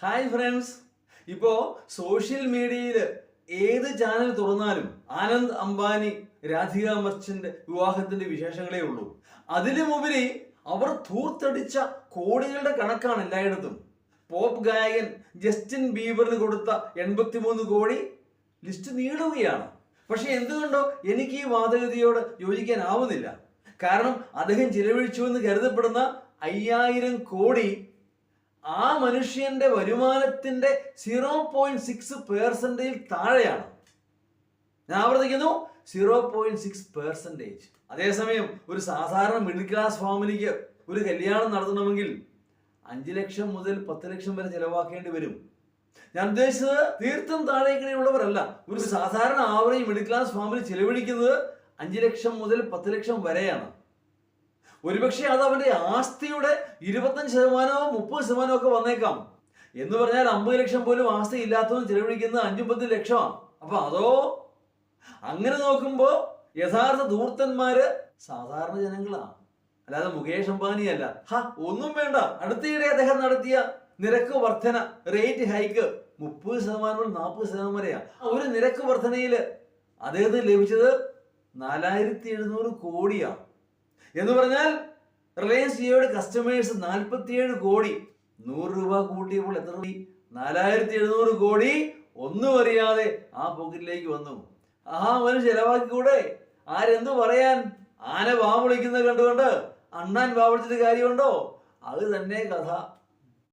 Hi friends. ഇപ്പോ social മീഡിയയിൽ ഏത് ചാനൽ തുറന്നാലും ആനന്ദ് അംബാനി രാധിക മർച്ചന്റ് വിവാഹത്തിന്റെ വിശേഷങ്ങളേ ഉള്ളൂ. അതിലുമുപരി അവർ ധൂർത്തടിച്ച കോടികളുടെ കണക്കാണ് എല്ലായിടത്തും. പോപ്പ് ഗായകൻ ജസ്റ്റിൻ ബീബറിന് കൊടുത്ത 83 കോടി ലിസ്റ്റ് നീളുകയാണ്. പക്ഷെ എന്തുകൊണ്ടോ എനിക്ക് ഈ വാദഗതിയോട് യോജിക്കാനാവുന്നില്ല. കാരണം അദ്ദേഹം ചിലവഴിച്ചു എന്ന് കരുതപ്പെടുന്ന 5000 കോടി ആ മനുഷ്യന്റെ വരുമാനത്തിന്റെ 0.6% താഴെയാണ്. ഞാൻ ആവർത്തിക്കുന്നു, 0.6%. അതേസമയം ഒരു സാധാരണ മിഡിൽ ക്ലാസ് ഫാമിലിക്ക് ഒരു കല്യാണം നടത്തണമെങ്കിൽ 5 ലക്ഷം മുതൽ 10 ലക്ഷം വരെ ചെലവാക്കേണ്ടി വരും. ഞാൻ ഉദ്ദേശിച്ചത് തീർത്തും താഴേക്കിടെയുള്ളവരല്ല. ഒരു സാധാരണ ആവറേജ് മിഡിൽ ക്ലാസ് ഫാമിലി ചെലവഴിക്കുന്നത് 5 ലക്ഷം മുതൽ 10 ലക്ഷം വരെയാണ്. ഒരുപക്ഷെ അത് അവന്റെ ആസ്തിയുടെ 25%, 30% ഒക്കെ വന്നേക്കാം. എന്ന് പറഞ്ഞാൽ 50 ലക്ഷം പോലും ആസ്തി ഇല്ലാത്തവൻ ചെലവഴിക്കുന്നത് 5-10 ലക്ഷമാണ്. അപ്പൊ അതോ അങ്ങനെ നോക്കുമ്പോ യഥാർത്ഥ ധൂർത്തന്മാര് സാധാരണ ജനങ്ങളാണ്, അല്ലാതെ മുകേഷ് അംബാനി അല്ല. ഒന്നും വേണ്ട. അടുത്തിടെ അദ്ദേഹം നടത്തിയ നിരക്ക് വർധന, റേറ്റ് ഹൈക്ക് 30% മുതൽ 40% വരെയാണ്. ഒരു നിരക്ക് വർധനയില് അദ്ദേഹത്തിന് ലഭിച്ചത് 4700 കോടിയാണ്. എന്ന് പറഞ്ഞാൽ റിലയൻസ് ജിയോയുടെ കസ്റ്റമേഴ്സ് 47 കോടി. 100 രൂപ കൂട്ടിയപ്പോൾ എത്ര കോടി? 4700 കോടി ഒന്നും അറിയാതെ ആ പോക്കറ്റിലേക്ക് വന്നു. അവന് ചെലവാക്കിക്കൂടെ? ആരെന്തു പറയാൻ? ആന വാ വിളിക്കുന്നത് കണ്ടുകൊണ്ട് അണ്ണാൻ വാ വിളിച്ചിട്ട് കാര്യമുണ്ടോ? അത് തന്നെ കഥ.